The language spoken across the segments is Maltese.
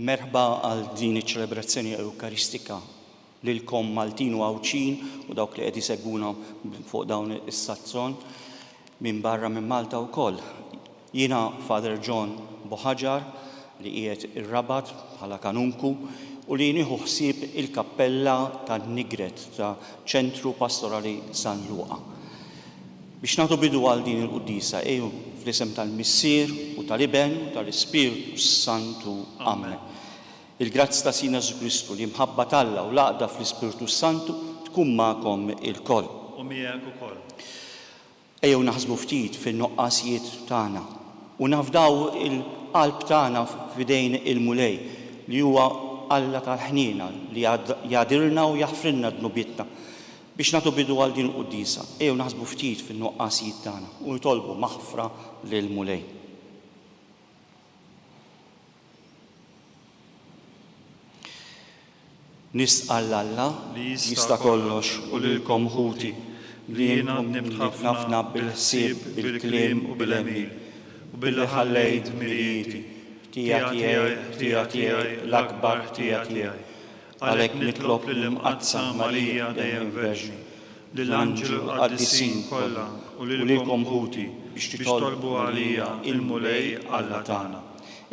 Merħba għal din iċ-ċelebrazzjoni Ewkaristika lilkom Maltin u Għawċin u dawk li qed isegwuna fuq dawn is-sazzon minn barra minn Malta wkoll. Jiena Father John Boħaġar li qiegħed ir-Rabat bħala kanunku u li nieħu ħsieb il-kappella tan-Nigret ta' Ċentru Pastorali San Luqa. Biex nagħtu bidu għal din il-quddisa fl-isem tal-Missier u tal-Iben u tal-Ispiritu Santu. Amen. Il-grazz ta' Sina Ġesu Kristu li mħabba Alla u l-għaqda fl-Ispiritu Santu tkun magħkom ilkoll. U miegħek ukoll. Ejjew naħsbu ftit fin-noqqasijiet tagħna u nafdaw il-qalb tagħna f'idejn il-mulej li huwa Alla tal-ħniena li jadirna u jaħfrilna dnubietna. Biex nagħtu bidu għal din il-quddisa, ejjew naħsbu ftit fin-noqqasijiet tagħna u nitolbu maħfra lill-mulej. Nisqal Alla li jista' kollox u lilkom ħuti li jiena nibt ħafna bil-ħsieb, bil-kliem u bil-emil u billi ħallejt mirijieti tiegħi l-akbar tiegħi. Għalhekk nitlob lill-Imqazza Marija dejjem Verġni, lill-Anġlu qaddisin kollha u lilkom ħuti biex titolbu għalija il-mulej Alla tagħna.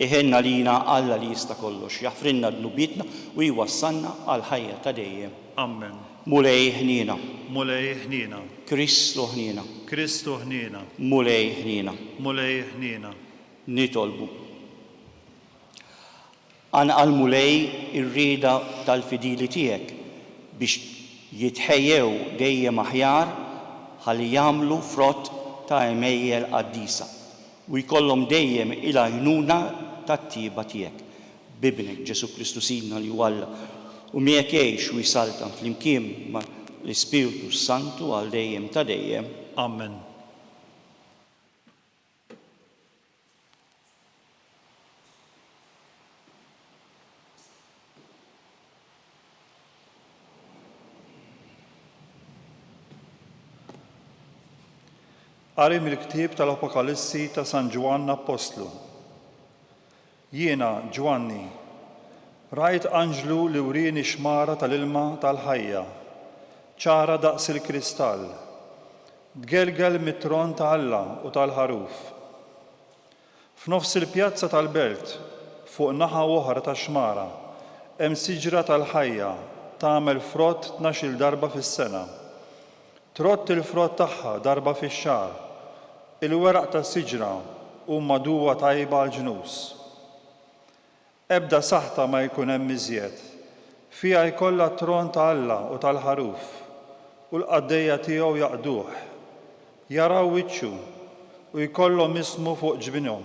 Iħenna lina Alla li jista' kollox, jaħfrilna dnubietna u jwassalna għal ħajja ta' dejjem. Amen. Mulej ħniena. Mulej ħniena. Kristu ħniena. Kristu ħniena. Mulej ħniena. Mulej ħniena. Nitolbu. Għan għal-mulej ir-rieda tal-fidili tiegħek biex jitħejjew dejjem aħjar ħalli jagħmlu frott ta' emejjel qaddisa u jkollhom dejjem il-għajnuna tat-tieba tiegħek. Bibnek Ġesu Kristu Sidna li Alla u miegħek jgħix u jsaltan flimkien ma' l-Ispiritu Santu għal dejjem ta' dejjem. Amen. Qari mill-ktieb tal-Apokalissi ta' San Ġwanna Apostlu. Jiena, Ġwanni, rajt anġlu li wrini xmara tal-ilma tal-ħajja, ċara daqs il-kristall, tgelgel mit-tron ta' Alla u tal-ħaruf. F'nofs il-pjazza tal-belt, fuq naħa oħra tax-xmara, hemm siġra tal-ħajja tagħmel frott 12 darba fis-sena. Trott il-frott tagħha darba fix-xahar. Il-weraq tas-siġra huma duwa tajba għall-ġnus. Ebda saħta ma jkun hemm iżjed. Fiha jkollha t-tron ta' Alla u tal-ħaruf u l-qaddejja tiegħu jaqduh. Jaraw wiċċu u jkollhom ismu fuq ġbinhom.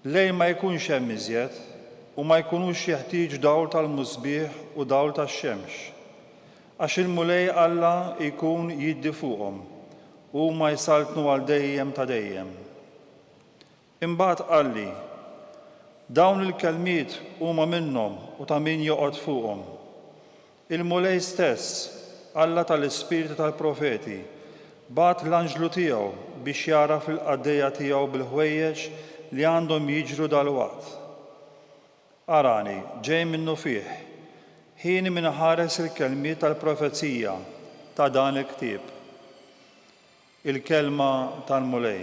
Lejl ma jkunx hemm iżjed u ma jkunux jeħtieġ dawl tal-musbieħ u dawl tax-xemx. Għax il-mulej Alla jkun jiddi fuqhom u ma jsaltnu għal dejjem ta' dejjem. Imbagħad qalli, dawn il-kelmiet huma minnhom u ta' min joqgħod fuqhom. Il-mulej stess, Alla tal-Ispiritu tal-Profeti, bagħat l-anġlu tiegħu biex jara fil-qaddejja tiegħu bil-ħwejjeġ li għandhom jiġru dalwaqt. Arani, ġej minnu fih, ħin min ħares il-kelmiet tal-profezija ta' dan il-ktieb. Il-kelma tal-mulej.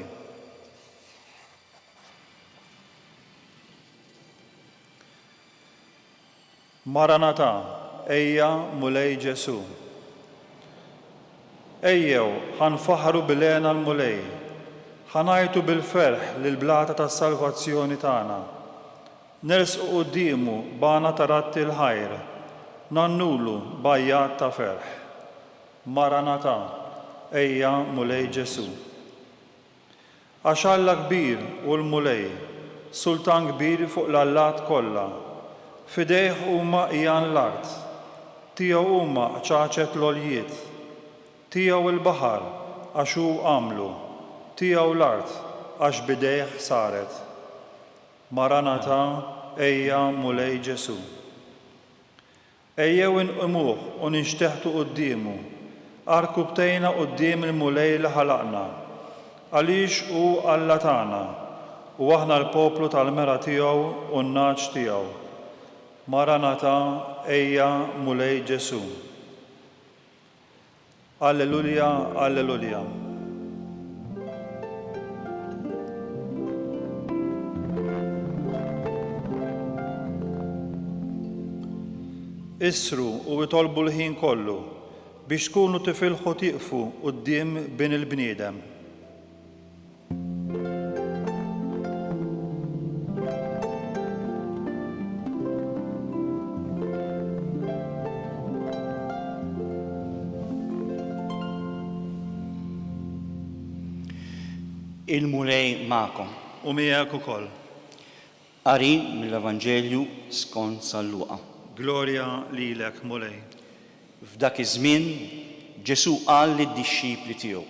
Maranatà, ejja mulej Ġesu. Ejjew, ħanfaħru bil-għena l-mulej, ħanajtu bil-ferħ lill-blata tas-salvazzjoni tagħna. Nersqu qudiemu bana taratti l-ħajr, nannulu bajjat ta' ferħ. Maranatà, ejja mulej Ġesu. Għax Alla kbir u l-mulej, sultan kbir fuq l-allat kollha, fidejh huma qiegħan l-art, tiegħu huma ċaċet l-għoljiet, tiegħu il-baħar għax hu għamlu, tiegħu l-art għax bidejh saret. Maranatà, ejja mulej Ġesu. Ejjew inqimuh u ninxteħtu qudiemu, arkubtejna quddiem il-mulej li ħalaqna, għaliex hu Alla tagħna u aħna l-poplu tal-mera tiegħu u n-naġ tiegħu. Maranata ejja mulej Ġesu. Alleluja, alleluja. Isru u itolbu l-ħin kollu biex tkunu tifilħu tiqfu quddiem bin il-bniedem. Il-mulej ma'kom. U miegħek ukoll. Qari mill-Evanġelju skont San Luqa. Glorja lilek mulej. F'dak iż-żmien Ġesu qal lid-dixxipli tiegħu: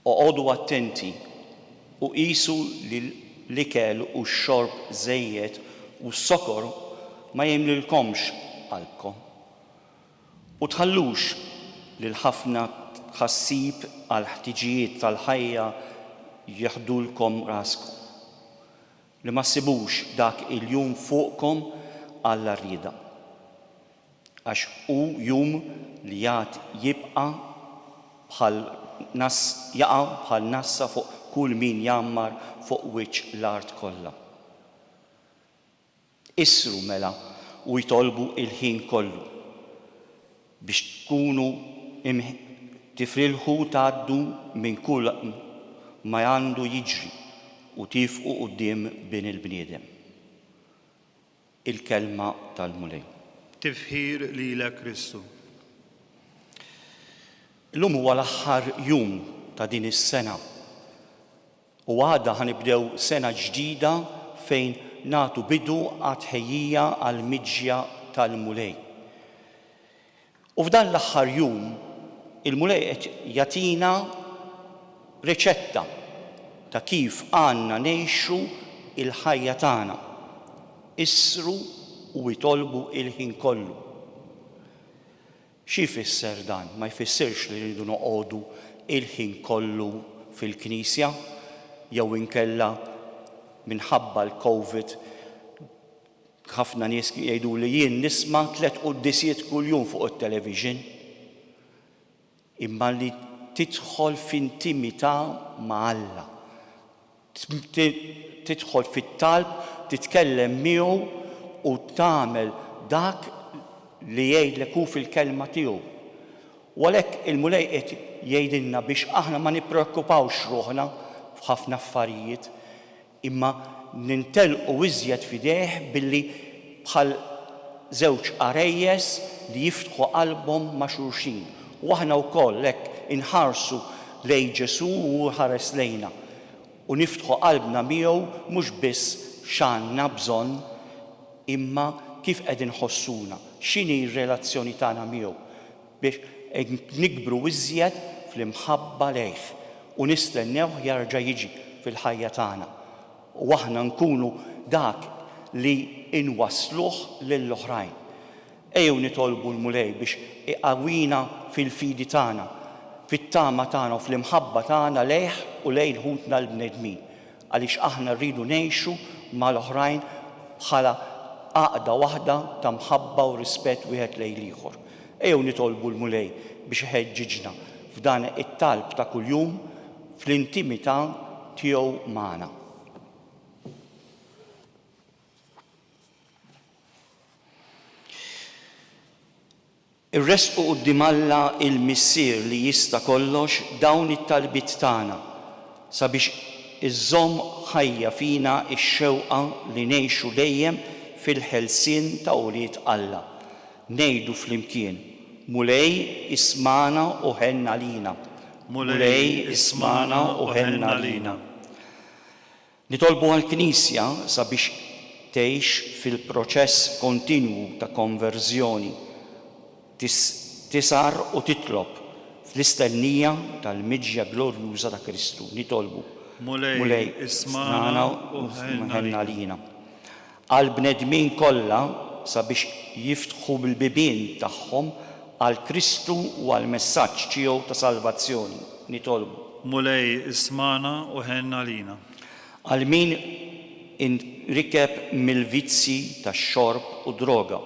oqgħodu attenti u qisu li l-ikel u x-xorb żejjed u s-sokor ma jimlilkomx qalbkom. U tħallux lil ħafna tħassib għal ħtiġijiet tal-ħajja jieħdulkom raskom. Li ma ssibux dak il-jum fuqkom għall-arrieda. Għax hu jum li jibqa' bħal nassa fuq kull min jammar fuq wiċċ l-art kollha. Isru mela u jtolbu il-ħin kollu biex tkunu tifrilħu tgħaddu minn kull ma għandu jiġri u tifqu quddiem bin il-bniedem. Il-kelma tal-mulej. Tifħir lilek Kristu. Illum huwa l-aħħar jum ta' din is-sena. U għada ħanibdew sena ġdida fejn nagħtu bidu għat-tħejjija għall-miġja tal-mulej. U f'dan l-aħħar jum il-mulej qed jagħtina riċetta ta' kif għandna ngħixu il-ħajja tagħna. Isru u jtolbu il-ħin kollu. Xi jfisser dan? Ma jfissirx li rridu noqogħdu il-ħin kollu fil-Knisja jew inkella minħabba l-COVID ħafna nies jgħidu li jien nisma' 3 qudiesijiet kuljum fuq it-television. Imma li tidħol f'intimità ma' Alla. Tidħol fit-talb, titkellem miegħu u tagħmel dak li jgħidlek hu fil-kelma tiegħu. U għalhekk il-mulej qed jgħidilna biex aħna ma nippreokkupawx ruħna f'ħafna affarijiet, imma nintelqu iżjed fidejh billi bħal żewġ qarejjes li jiftħu qalbhom ma' xulxin. U aħna wkoll hekk inħarsu lejn Ġesu u ħares lejna. U niftħu qalbna miegħu mhux biss x'għandna bżonn, imma kif qegħdin ħossuna, x'inhi r-relazzjoni tagħna miegħu biex nikbru iżjed fl-imħabba lejh u nistennew jerġa' jiġi fil-ħajja tagħna. U aħna nkunu dak li inwassluh lill-oħrajn. Ejjew nitolbu l-mulej biex iqawwina fil-fidi tagħna, fit-tama tagħna u fl-imħabba tagħna lejh u lejn ħutna l-bnedmin, għaliex aħna rridu ngħixu mal-oħrajn bħala għaqda waħda ta' mħabba u rispett wieħed lejn ieħor. Ejjew nitolbu l-mulej biex iħeġġiġna f'dan it-talb ta' kuljum fl-intimità tiegħu magħna. Irresqu quddiem Alla il-missier li jista' kollox dawn it-talbiet tagħna sabiex iżżomm ħajja fina x-xewqa li ngħixu dejjem fil-ħelsien ta' wlied Alla. Ngħidu flimkien: mulej ismana u ħenna lina. Mulej ismana u ħenna lina. Nitolbu għall-Knisja sabiex tgħix fil-proċess kontinwu ta' konverżjoni, tisar u titlob fl-istennija tal-miġja glorjuża ta' Kristu. Nitolbu mulej ismana u ħenna lina. Għall-bnedmin kollha sabiex jiftħu bil-bibien tagħhom għal Kristu u għall-messaġġ tiegħu ta' salvazzjoni. Nitolbu mulej ismana u ħenna lina. Għal min rikeb mill-vizzi tax-xorb u droga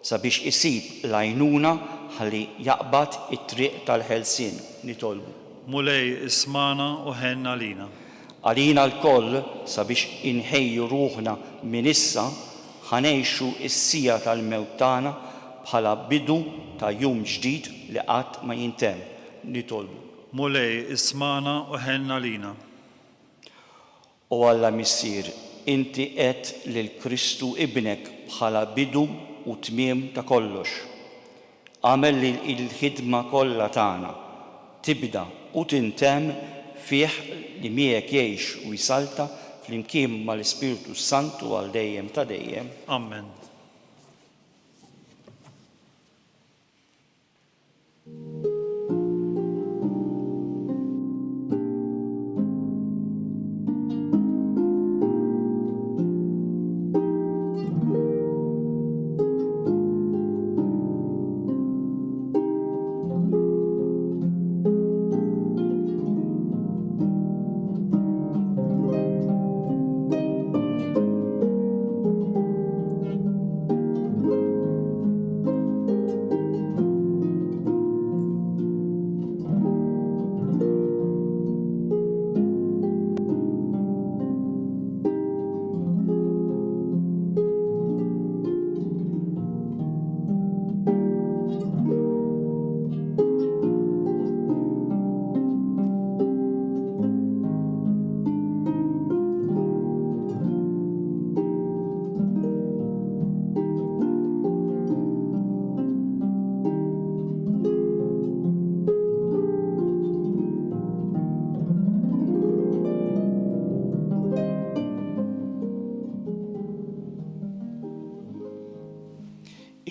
sabiex isib l-għajnuna ħalli jaqbad it-triq tal-ħelsien nitolbu. Mulej ismana u ħenna lina. Għalina l-koll sabiex inħejju ruħna minn issa ħanejxu is-sija tal-mewt tagħna bħala bidu ta' jum ġdid li qatt ma jintemm nitolbu. Mulej ismana u ħenna lina. U Alla missier, inti qed lil Kristu ibnek bħala bidu u tmiem ta' kollox. Għamel li l-ħidma kollha tagħna tibda u tintemm fih li miegħek jgħix u jsalta flimkien mal-Ispiritu Santu għal dejjem ta' dejjem. Amen.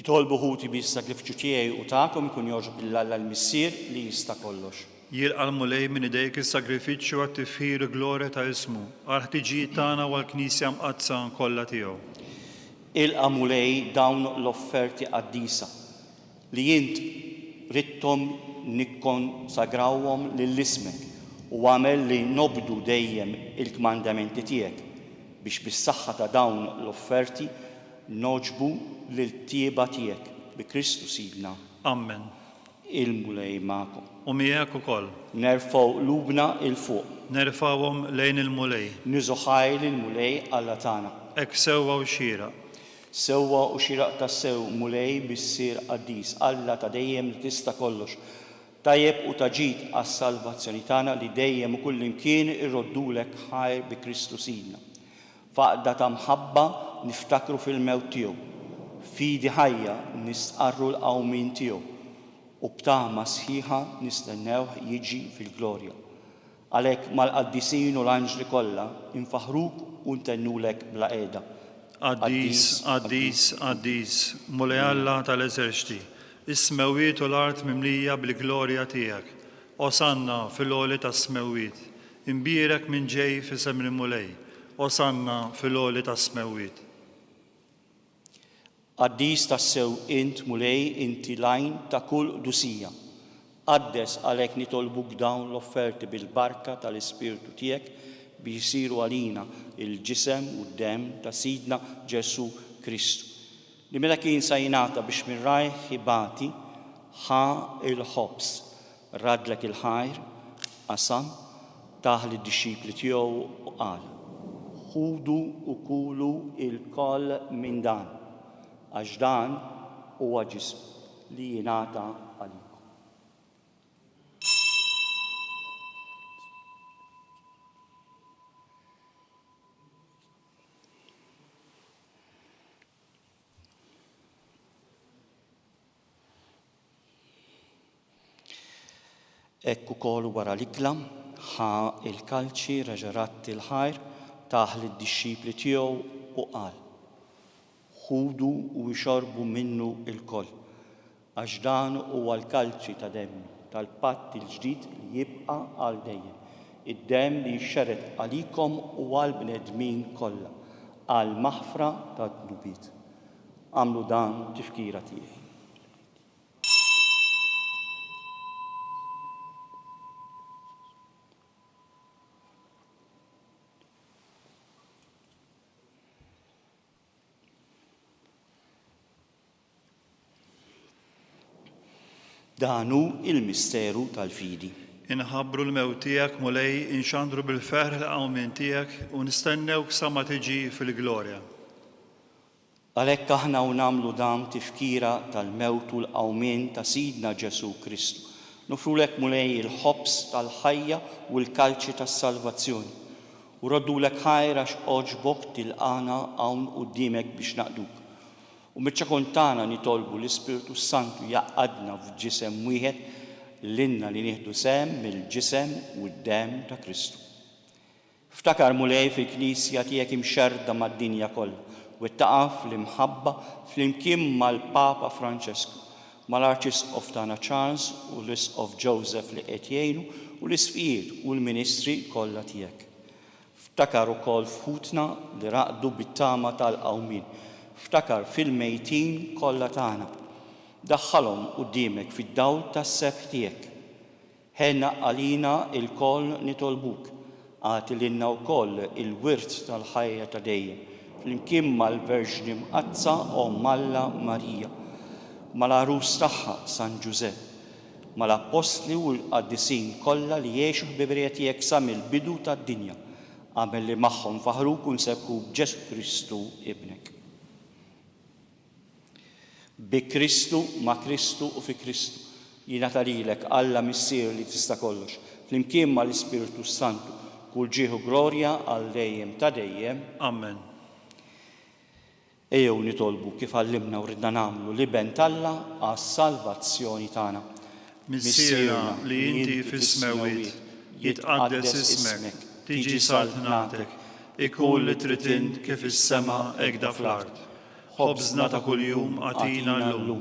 Itolbu ħuti bis-sagrifiċċju tiegħi u tagħkom ikun jogħġob lill-Alla l-Missier li jista' kollox. Jilqa' mulej minn idejk is-sagrifiċċju għat-tifħir glorja ta' ismu, għal-ħtiġijiet tagħna u għall-Knisja mqazza kollha tiegħu. Ilqa' mulej dawn l-offerti qaddisa li int ridthom nikkonsagrawhom lill-ismek u għamel li nobdu dejjem il-kmandamenti tiegħek biex bis-saħħa ta' dawn l-offerti noġbu lill-tieba tiegħek bi Kristu Sidna. Amen. Il-mulej magħkom. U miegħek ukoll. Nerfgħu qlubna il fuq. Nerfawhom lejn il-mulej. Niżu ħajl il-mulej Alla tagħna. Hekk sewwa u xieraq. Sewwa u xieraq tas-sew mulej bis-sir qaddis Alla ta' dejjem li tista' kollox. Tajjeb u taġid għas-salvazzjoni tagħna li dejjem u kullimkien irroddulek ħajr bi Kristu Sidna. Faqda ta' mħabba niftakru fil-mewt tiegħu. Fidi ħajja nisqarru l-qawmin tiegħu u b'taħma sħiħa nistennewh jiġi fil-glorja. Għalhekk mal-qaddisin u l-anġli kollha infaħruk u ntennulek bla qiegħda. Qaddis, qaddis, qaddis, mulej Alla tal-eżerċti, is-smewwiet u l-art mimlija bil-glorja tiegħek. Osanna fil-għoli tas-smewwiet, imbierek minn ġej f'isem il-mulej. Osanna fil-għoli tas-smewwiet. Qaddis tassew int mulej inti lajn ta' kull qdusija. Qaddes għalhekk nitolbuk dawn l-offerti bil-barka tal-Ispiritu tiegħek biex jisiru għalina il-ġisem u d-dem ta' Sidna Ġesu Kristu. Li meta kien sa jingħata biex minn rajh ibati ħa il-ħobs, radlek il-ħajr, qasam, taħ lid-dixxipli tiegħu u qal: ħudu u kulu il-koll minn dan, għax dan huwa ġism li jingħata għalikom. Ekku kol wara l-ikla ħa il-kalċi reġerat il-ħajr taħ lid-dixxipli tiegħu u qal: ħudu u jxorbu minnu il-koll, għax dan huwa l-kalċi ta' demmi tal-patt il-ġdid li jibqa' għal dejjem. Id-demm li jxxeret għalikom u għal bnedmin kollha għal maħfra tad-dnubiet. Għamlu dan tifkira tiegħi. Danu il-misteru tal-fidi. Inħabbru l-mewt tiegħek mulej, inxandru bil-ferħ l-qawmien tiegħek u nistennewk sa ma tiġi fil-glorja. Għalhekk aħna u nagħmlu dan tifkira tal-mewt u l-qawmien ta' Sidna Ġesu Kristu. Nofrulek mulej il-ħobs tal-ħajja u l-kalċi tas-salvazzjoni. U roddulek ħajra x'oġbok tilqana hawn quddiemek biex naqduk. U miċ-ċakuntana nitolbu l-Ispiritu Santu jaqadna f'ġisem wieħed l-inna li nieħdu sem mill-ġisem u d-dem ta' Kristu. Ftakar mulej fil-Knisja tiegħek imxerda mad-dinja kollha u ttaqaf fl-imħabba flimkien mal-Papa Franċesku, mal-Arċisqof tagħna Charles u l-Isqof Joseph li qed jgħinu u l-isfijiet u l-ministri kollha tiegħek. Ftakar ukoll f'ħutna li raqdu bit-tama tal-qawmien. Ftakar fil-mejtin kollha tagħna. Daħħalhom quddiemek fid-dawl tas-sebħ tiegħek. Ħenna għalina il-koll nitolbuk. Għati lilna wkoll il-wirt tal-ħajja ta' dejjem flimkien mal-Verġni Mqazza u Malla Marija, mal-arus tagħha San Ġusepp, mal-Apostli u l-Qaddisin kollha li jgħixu ħbiberija tiegħek sa mill-bidu tad-dinja. Għamel li magħhom faħruk u nsebħu b'Ġesu Kristu ibnek. Bi Kristu, ma' Kristu u fi Kristu jingħata lilek Alla Missier li tista' kollox, flimkien mal-Ispiritu Santu, kull ġieħu glorja għal dejjem ta' dejjem. Amen. Ejjew nitolbu kif għallimna u ridna nagħmlu li ben Alla għas-salvazzjoni tagħna. Missierna li inti fis-smawiet, jitqaddes ismek, tiġi saltnatek, ikun li trid int kif is-sema hekk fl-ard. Ħobżna ta' kuljum għatina llum,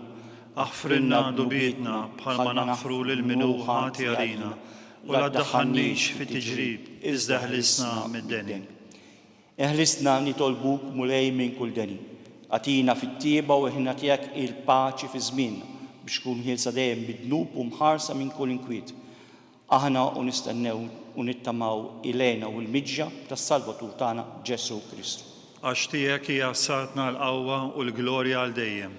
aħfrinna dubietna bħalma naħfru lil minu ħati għalina, u la ddaħħalniex fit-tiġrib, iżda ħlisna mid-denin. Eħlisna nitolbuk mulej minn kull denin. Għatina fit-tieba u ħina tiegħek il-paċi fi żmienna biex tkun ħielsa dejjem bid-dnub u mħarsa minn kull inkwiet. Aħna u nistennew u nittamaw ilejna u l-miġġa tas-Salvatur tagħna Ġesu Kristu. Għax tiegħek hija satna l-qawwa u l-glorja għal dejjem.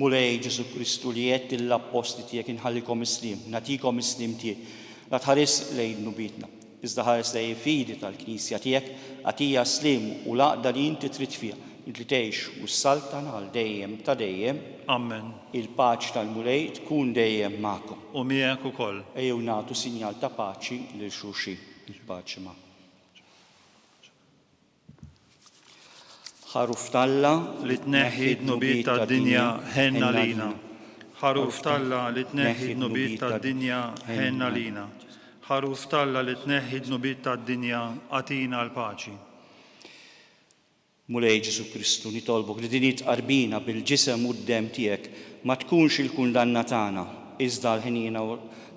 Mulej Ġesu Kristu li għedt l-apposti tiegħek inħallikom islim, nagħtikom islim tiegħek, la tħares lejn nubietna. Iżda ħares lejn fidi tal-Knisja tiegħek għatija slim u laqda li inti trid fiha, inti tgħix u s-saltan għal dejjem ta' dejjem. Amen. Il-paċi tal-mulej tkun dejjem magħkom. U miegħek ukoll. Ejjew nagħtu sinjal ta' paċi lil xulxin. Il-paċi magħkom. Ħaruf talla li tneħħi d-nubiet tad-dinja ħenna lina. Ħaruf talla li tneħħi d-nubiet tad-dinja ħenna lina. Ħaruf talla li tneħħi d-nubiet tad-dinja għatina l-paċi. Mulej Ġesu Kristu nitolbok li din tqarbina bil-ġisem u d-dem tiegħek ma tkunx il-kundanna tagħna, iżda l-ħinina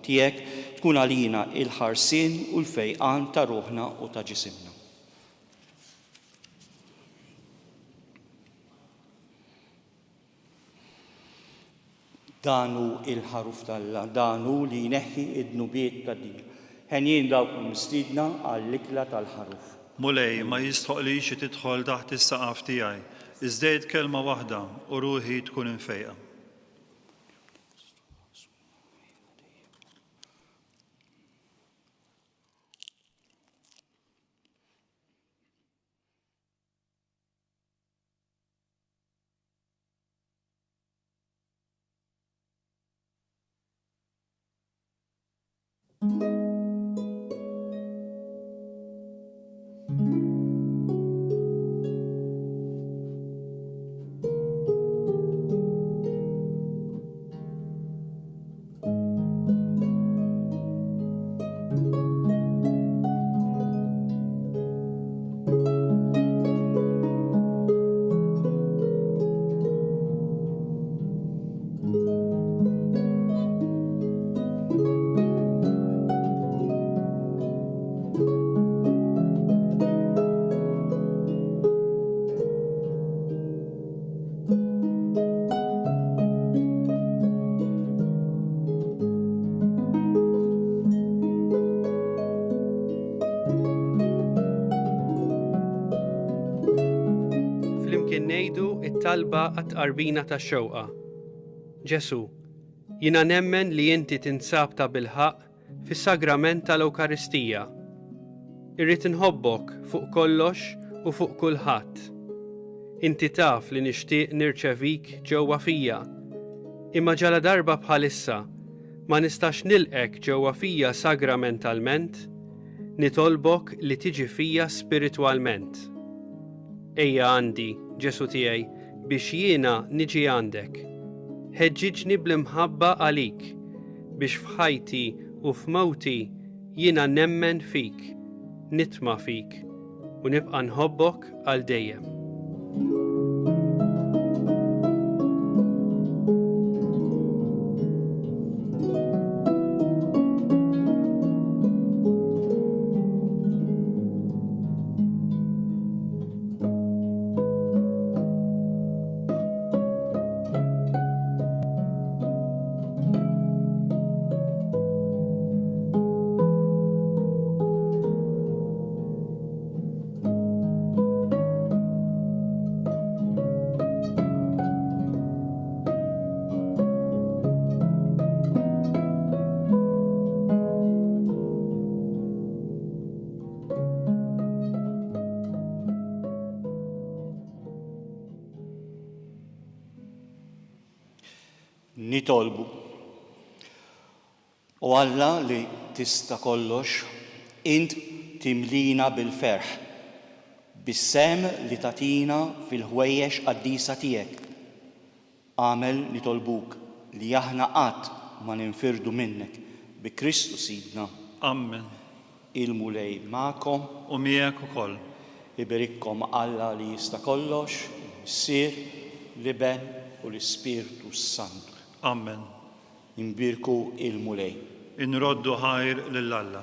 tiegħek tkun għalina il-ħarsien u l-fejqan ta' ruħna u ta' ġisimna. Danu il-ħaruf talla, danu li jneħħi id-nubiet tad-dinja. Ħenjien dawk mistiedna għall-ikla tal-ħaruf. Mulej ma jistħoqlix tidħol taħt is-saqaf tiegħi, iżdejt kelma waħda u ruħi tkun infejqa. Ngħidu it-talba għat-qarbina tax-xewqa. Ġesu, Jiena nemmen li inti tinsab ta' bilħaq fis-sagrament tal-Ewkaristija. Irrid inħobbok fuq kollox u fuq kulħadd. Inti taf li nixtieq nirċevik ġewwa fija, imma ġala darba bħalissa ma nistax nilqek ġewwa fija sagramentalment, nitolbok li tiġi fija spiritwalment. Ejja għandi, Ġesu tiegħi, biex jiena niġi għandek. Ħeġġiġni bl-imħabba għalik, biex f'ħajti u f'mowti jiena nemmen fik, nitma' fik, u nibqa' nħobbok għal dejjem. Nitolbu. U Alla li tista' kollox, int timlina bil-ferħ, bis-sem li tatina fil-ħwejjex qaddisa tiegħek. Għamel nitolbuk li aħna qatt ma ninfirdu minnek bi Kristu Sidna. Amen. Il-mulej magħkom U miegħek ukoll. iberikkom Alla li jista' kollox, Sir, l-Iben u l-Ispirtu Santu. Amen. Imbirku il-mulej. Inroddu ħajr lill-Alla.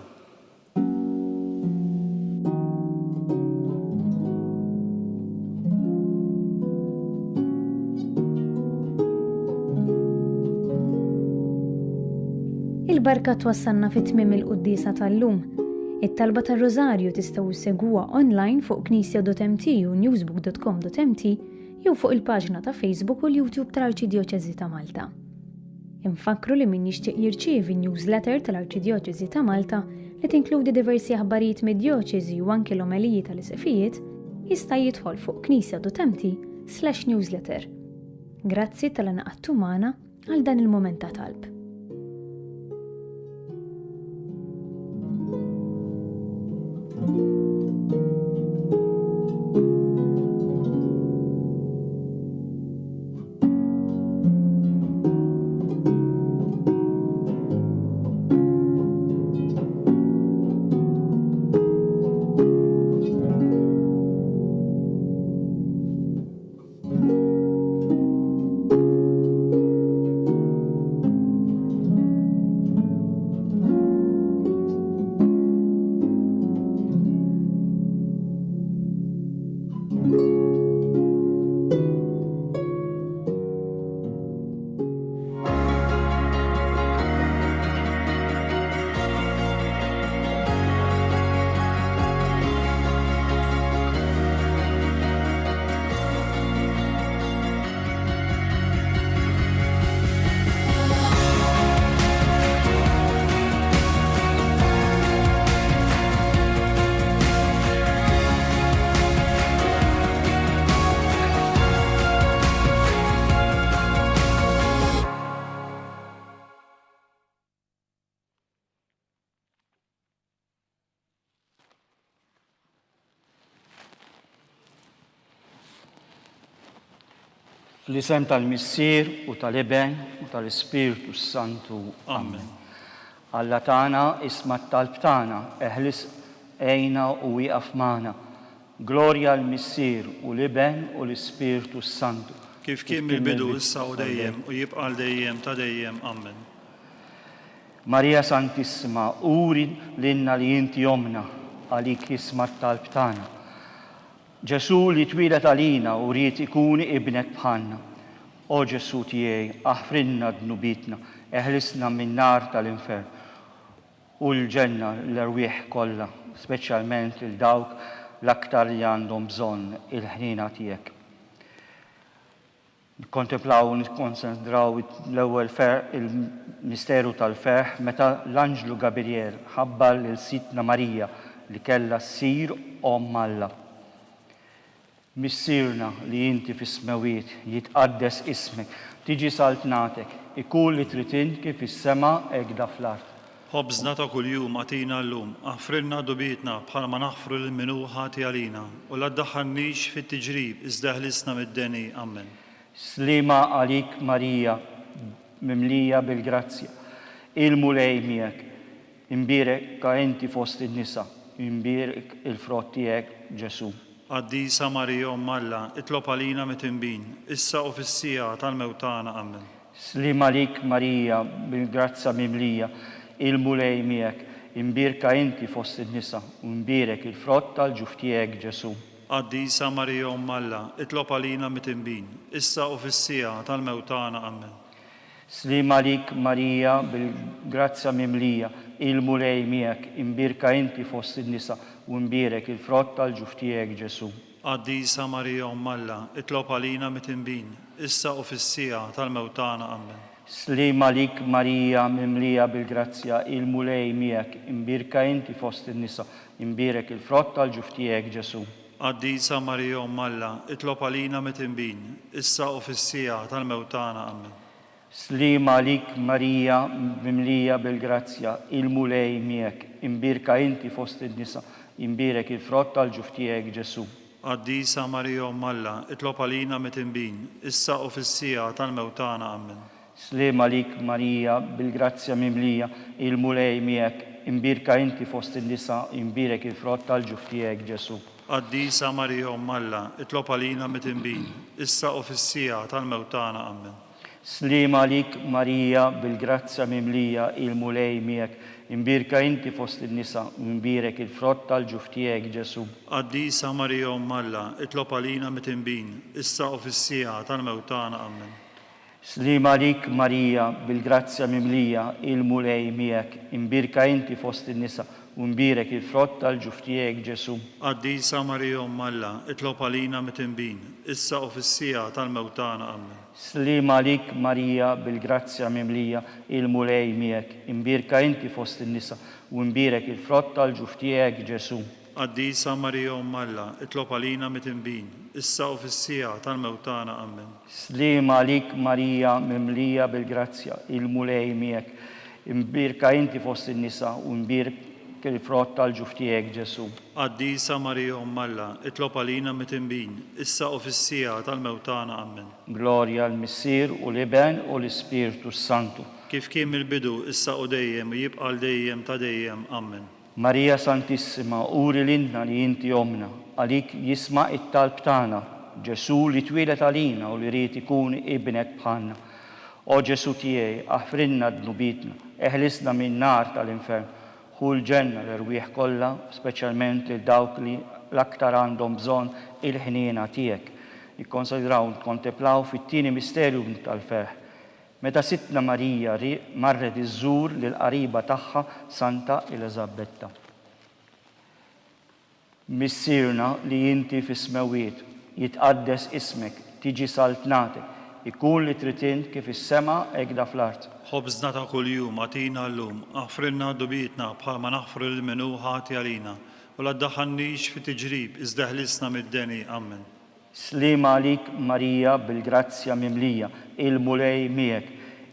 Il-barka twassalna fit-tmiem il-quddisa tal-lum. It-talba tar-Rożarju tistgħu ssegwuha online fuq knisja.mt u newsbook.com.mt jew fuq il-paġna ta' Facebook u l-YouTube tal-Arċidjoċeżi ta' Malta. Infakru li min jixtieq jirċievi newsletter tal-Arċidjoċeżi ta' Malta li tinkludi diversi aħbarijiet mid-djoċeżi u anke l-omeliji tal-isqifijiet jista' jidħol fuq knisja.mt/newsletter. Grazzi tal-għanaqattu magħna għal dan il-mument ta' talb. Fl-isem tal-Missier u tal-Iben u tal-Ispirtu Santu. Amen. Alla tagħna isma' t-talb tagħna, eħlis għejna u wieqaf magħna. Glorja l-Missier u l-Iben u l-Ispirtu Santu. Kif kien mill-bidu issa u dejjem u jibqa' dejjem ta' dejjem. Amen. Marija Santissima, uri l-inna li inti jomna għalik isma' t-talb tagħna. Ġesu li twilet għalina u rrit ikuni ibnek bħanna. O Ġesu tiegħi, aħfrinna dnubitna, eħlisna min-nar tal-infern u l-ġenna l-erwieħ kollha, speċjalment il-dawk l-aktar li għandhom bżonn il-ħnina tiegħek. Kontemplaw u nikkonsentraw l-ewwel il-misteru tal-ferħ meta l-Anġlu Gabriel ħabbar lil Sitna Marija li kellha ssir Omm Alla. Missirna li inti fis-smawiet jitqaddes ismek, tiġi saltnatek, ikun li trid int kif is-sema hekk fl-art. Ħobżna ta' kuljum għatina llum, aħfrilna dubietna bħala ma naħfru l-minu ħati għalina u la ddaħħalniex fit-tiġrib iżda ħlisna mid-deni. Amen. Slima għalik Marija, mimlija bil-grazzja, il-mulej miegħek, imbirek ka inti fost in-nisa, imbirek il-frott tiegħek Ġesu. Qaddisa Marija Omm Alla, itlob għalina mit-tinbin, issa u fis-sija tal-mewtana. Amen. Slima għalik Marija, bil-grazza mimlija, il-mulej miegħek, imbirka inti fost in-nisa, u imbirek il-frott tal-ġuf tiegħek Ġesu. Qaddisa Marija Omm Alla, itlob għalina mit-tinbin, issa u fis-sija tal-mewtana. Amen. Slima għalik Marija, bil-grazza mimlija, il-mulej miegħek, imbirka inti fost in-nisa, u imbirek il-frott tal-ġuf tiegħek Ġesu. Qaddisa Marija Omm Alla, itlob għalina mit-tinbin, issa u fis-sija tal-mewtana. Amen. Slima għalik Marija, mimlija bil-grazzja, il-mulej miegħek, imbirka inti fost in-nisa, imbirek il-frott tal-ġuf tiegħek Ġesu. Qaddisa Marija Omm Alla, itlob għalina mit-tinbin, issa u fis-sija tal-mewtana. Amen. Slima għalik Marija, mimlija bil-grazzja, il-mulej miegħek, imbirka inti fost in-nisa, imbirek il-frott tal-ġuf tiegħek Ġesu. Qaddisa Marija Omm Alla, itlob għalina mit-tinbin, issa u fis-sija tal-mewtana. Amen. Slima għalik Marija, bil-grazzja mimlija, il-mulej miegħek, imbirka inti fost in-nisa, imbirek il-frott tal-ġuf tiegħek Ġesu. Qaddisa Marija Omm Alla, itlob għalina mit-tinbin, issa u fis-sija tal-mewtana. Amen. Slima għalik Marija, bil-grazza mimlija, il-mulej miegħek, imbirka inti fost in-nisa, imbirek il-frott tal-ġuf tiegħek Ġesu. Qaddisa Marija Omm Alla, itlob għalina mit-tinbin, issa u fis-sija tal-mewtana. Amen. Slima għalik Marija, bil-grazza mimlija, il-mulej miegħek, imbirka inti fost in-nisa, imbirek il-frott tal-ġuf tiegħek Ġesu. Qaddisa Marija Omm Alla, itlob għalina mit-tinbin, issa u fis-sija tal-mewtana. Amen. Slima għalik Marija, bil-grazzja mimlija, il-mulej miegħek, imbirka inti fost in-nisa, u imbirek il-frott tal-ġuf tiegħek Ġesu. Qaddisa Marija Omm Alla, itlob għalina mit-tinbin, issa u fis-sija tal-mewtana. Amen. Slima għalik Marija, mimlija bil-grazzja, il-mulej miegħek, imbirka inti fost in-nisa, u imbirek il-frott tal-ġuf tiegħek Ġesu. Qaddisa Marija Omm Alla, itlob għalina mit-tinbin, issa u fis-sija tal-mewtana. Amen. Glorja l-Missier u l-Iben u l-Ispiritu Santu. Kif kien mill-bidu, issa u dejjem, u jibqa' dejjem ta' dejjem. Amen. Marija Santissima, uri lilna li inti omna, għalik jisma' it-talb tagħna, Ġesu li twilet għalina u li rrid ikun ibnek bħalna. O Ġesu tiegħi, aħfrinna d-nubitna, eħlisna minn nar tal-infern, hu l-ġenna l-irwieħ kollha, speċjalment lil dawk li l-aktar għandhom bżonn il-ħniena tiegħek. Nikkonsidraw nkontemplaw fit-tieni misterju tal-ferħ. Meta Sitna Marija marret iżżur lil qariba tagħha Santa Elisabetta. Missirna li inti fis-smawiet jitqaddes ismek, tiġi saltnatek, ikun li trid int kif is-sema hekk fl-art. Ħobżna ta' kuljum għatina llum, aħfrilna dubietna bħalma naħfru l-minu ħati għalina u la ddaħħalniex fit-tiġrib iżda ħlisna mid-deni. Amen. Slima għalik Marija, bil-grazzja mimlija, il-mulej miegħek,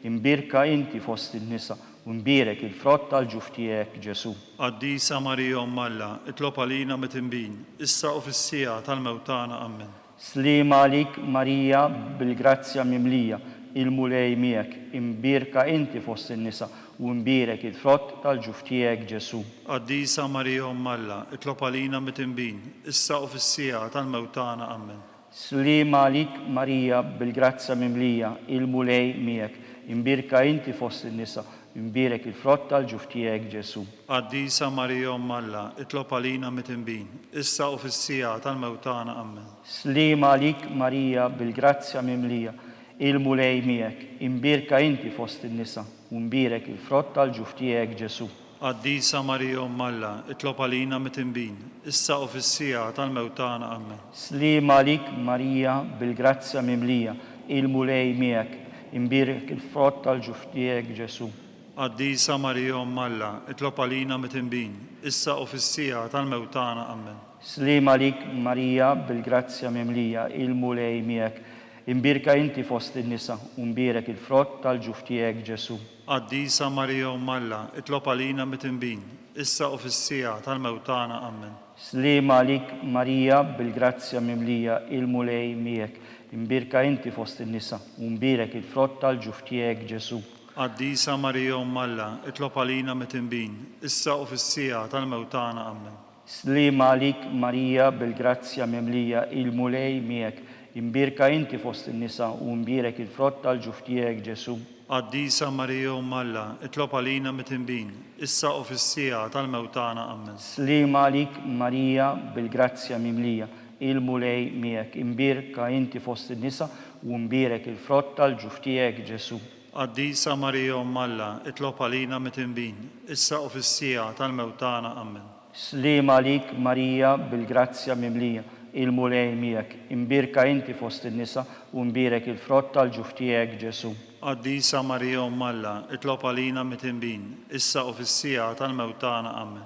imbirka inti fost in-nisa, u imbirek il-frott tal-ġuf tiegħek Ġesu. Qaddisa Marija Omm Alla, itlob għalina mit-tinbin, issa u fis-sija tal-mewtana. Amen. Slima għalik Marija, bil-grazzja mimlija, il-mulej miegħek, imbirka inti fost in-nisa, u imbirek il-frott tal-ġuf tiegħek Ġesu. Qaddisa Marija Omm Alla, itlob għalina mit-tinbin, issa u fis-sija tal-mewtana. Amen. Slima għalik Marija, bil-grazza mimlija, il-mulej miegħek, imbirka inti fost in-nisa, imbirek il-frott tal-ġuf tiegħek Ġesu. Qaddisa Marija Omm Alla, itlob għalina mit-tinbin, issa u fis-sija tal-mewtana. Amen. Slima għalik Marija, bil-grazzja mimlija, il-mulej miegħek, imbirka inti fost in-nisa, u imbirek il-frott tal-ġuf tiegħek Ġesu. Qaddisa Marija Omm Alla, itlob għalina mit-tinbin, issa u fis-sija tal-mewtana. Amen. Slima għalik Marija, bil-grazzja mimlija, il-mulej miegħek, imbirek il-frott tal-ġuf tiegħek Ġesu. Qaddisa Marija Umm Alla, itlob għalina mit-tinbin, issa u fis-sija tal-mewtana. Amen. Slim għalik Marija bil-grazzja mimlija, il-mulej miegħek, imbirka inti fost in-nisa, u mbirek il-frott tal-ġuf tiegħek Ġesu. Qaddisa Marija Umm Alla, itlob għalina mit-tinbin, issa u fis-sija tal-mewtana. Amen. Slim għalik Marija bil-grazzja mimlija, il-mulej miegħek, imbirka inti fost in-nisa, u mbirek il-frott tal-ġuf tiegħek Ġesu. Qaddisa Marija Umm Alla, itlob għalina mit-tinbin, issa u fis-sija tal-mewtana. Amen. Slim għalik Marija bil-grazzja mimlija, il-mulej miegħek, imbirka inti fost in-nisa, u mbirek il-frott tal-ġuf tiegħek Ġesu. Qaddisa Marija Umm Alla, itlob għalina mit-tinbin, issa u fis-sija tal-mewtana. Amen. Slim għalik Marija bil-grazzja mimlija, il-mulej miegħek, imbirka inti fost in-nisa, u mbirek il-frott tal-ġuf tiegħek Ġesu. Qaddisa Marija Umm Alla, itlob għalina mit-tinbin, issa u fis-sija tal-mewtana. Amen. Slim għalik Marija bil-grazzja mimlija, il-mulej miegħek, imbirka inti fost in-nisa, u mbirek il-frott tal-ġuf tiegħek Ġesu. Qaddisa Marija Umm Alla, itlob għalina mit-tinbin, issa u fis-sija tal-mewtana. Amen.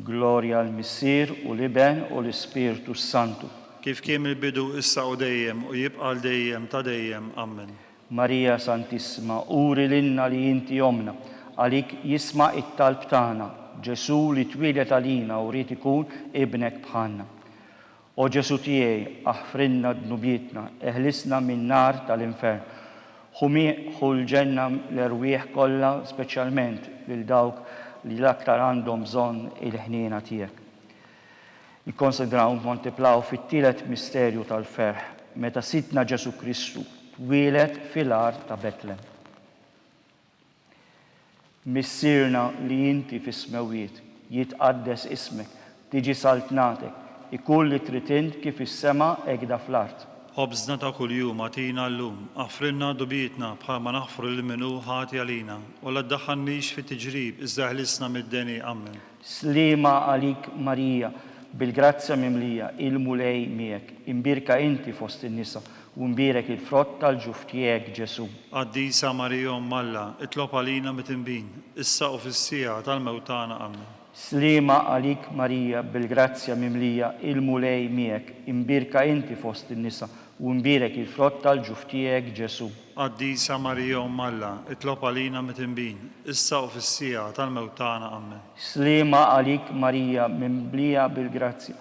Glorja l-Missier u l-Iben u l-Ispirtu Santu. Kif kien il-bidu issa u dejjem u jibqa' dejjem ta' dejjem. Amen. Marija Santissima, uri l-inna li inti omna, għalik jisma' it-talb tagħna, Ġesu li twilet għalina u rrid ikun ibnek bħalna. O Ġesu tiegħi, aħfrinna dnubietna, eħlisna min nar tal-infern. Ħu l-ġenna l-erwieħ kollha, speċjalment lil dawk li l-aktar għandhom bżonn il-ħniena tiegħek. Ikkonsidraw montiplaw fit-tielet misterju tal-ferħ, meta Sidna Ġesu Kristu twilet fil-ar ta' Betlem. Missirna li inti fis-smewiet, jitqaddes ismek, tiġi saltnatek, ikun li tritint kif is-sema egda fl-art. Ħobżna ta' kuljum għatina llum, aħfrinna dubietna bħalma naħfru l-minu ħati għalina, u la ddaħħalniex fit-tiġrib, iżda ħlisna mid-deni. Amen. Slima għalik Marija, bil-grazzja mimlija, il-mulej miegħek, imbirka inti fost in-nisa, u mbirek il-frott tal-ġuf tiegħek Ġesu. Qaddisa Marija Umm Alla, itlob għalina mit-tinbin, issa u fis-sija tal-mewtana. Amen. Slima għalik Marija, bil-grazzja mimlija, il-mulej miegħek, imbirka inti fost in-nisa, u mbirek il-frott tal-ġuf tiegħek Ġesu. Qaddisa Marija Umm Alla, itlob għalina mit-tinbin, issa u fis-sija tal-mewtana. Amen. Slima għalik Marija, mimlija bil-grazzja,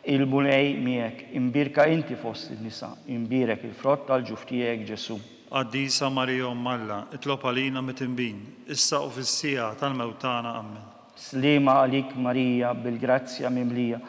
il-mulej miegħek, imbirka inti fost in-nisa, imbirek il-frott tal-ġuf tiegħek Ġesu. Qaddisa Marija Umm Alla, itlob għalina mit-tinbin, issa u fis-sija tal-mewtana. Amen. Slima għalik Marija, bil-grazzja mimlija,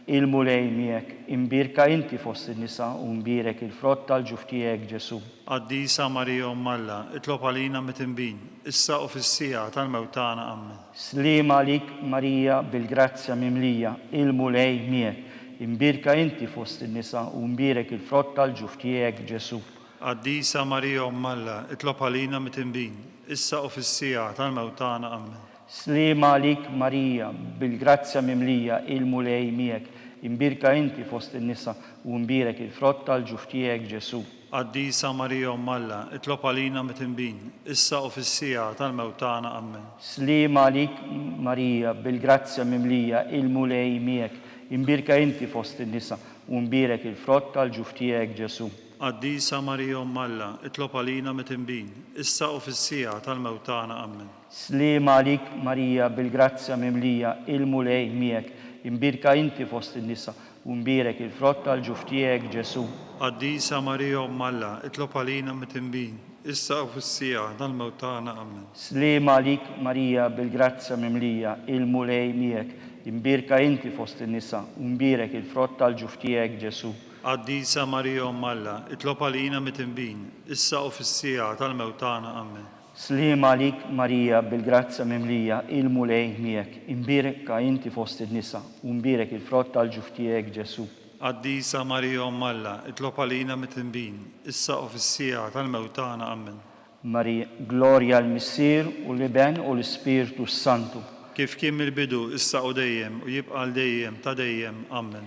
il-mulej miegħek, imbirka inti fost in-nisa, u mbirek il-frott tal-ġuf tiegħek Ġesu. Qaddisa Marija Umm Alla, itlob għalina mit-tinbin, issa u fis-sija tal-mewtana. Amen. Slima għalik Marija, bil-grazzja mimlija, il-mulej miegħek, imbirka inti fost in-nisa, u mbirek il-frott tal-ġuf tiegħek Ġesu. Qaddisa Marija Umm Alla, itlob għalina mit-tinbin, issa u fis-sija tal-mewtana. Amen. Slima għalik Marija, bil-grazzja mimlija, il-mulej miegħek, imbirka inti fost in-nisa, u mbirek il-frott tal-ġuf tiegħek Ġesu. Qaddisa Marija Umm Alla, itlob għalina mit-tinbin, issa u fis-sija tal-mewtana. Amen. Slima għalik Marija, bil-grazzja mimlija, il-mulej miegħek, imbirka inti fost in-nisa, u mbirek il-frott tal-ġuf tiegħek Ġesu. Qaddisa Marija Umm Alla, itlob għalina mit-tinbin, issa u fis-sija tal-mewtana. Amen. Slima għalik Marija, bil-grazzja mimlija, il-mulej miegħek, imbirka inti fost in-nisa, u mbirek il-frott tal-ġuf tiegħek Ġesu. Qaddisa Marija Umm Alla, itlob għalina mit-tinbin, issa u fis-sija tal-mewtana. Amen. Slima għalik Marija, bil-grazzja mimlija, il-mulej miegħek, imbirka inti fost in-nisa, u mbirek il-frott tal-ġuf tiegħek Ġesu. Qaddisa Marija Umm Alla, itlob għalina mit-tinbin, issa u fis-sija tal-mewtana. Amen. Slima għalik Marija, bil-grazzja mimlija, il-mulej miegħek, imbirka inti fost in-nisa, u mbirek il-frott tal-ġuf tiegħek Ġesu. Qaddisa Marija Umm Alla, itlob għalina mit-tinbin, issa u fis-sija tal-mewtana. Amen. Marija, glorja l-Missier u l-Iben u l-Ispirtu Santu. Kif kien mill-bidu, issa u dejjem u jibqa' dejjem ta' dejjem. Amen.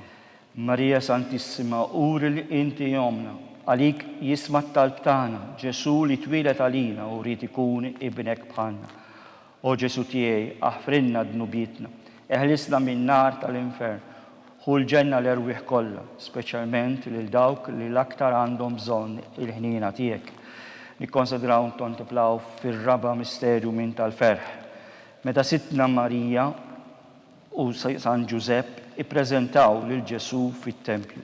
Marija Santissima, uri li inti omna, għalik jisma' t-talb tagħna, Ġesu li twilet għalina u rrid ikun ibnek bħalna. O Ġesu tiegħi, aħfrinna dnubietna, eħlisna min-nar tal-infern, ħu l-ġenna l-erwieħ kollha, speċjalment lil dawk li l-aktar għandhom bżonn il-ħnina tiegħek. Nikkonsidraw nkontemplaw fir-raba misterju minn tal-ferħ. Meta Sittna Marija u San Ġusepp ippreżentaw lil Ġesu fit-Tempju.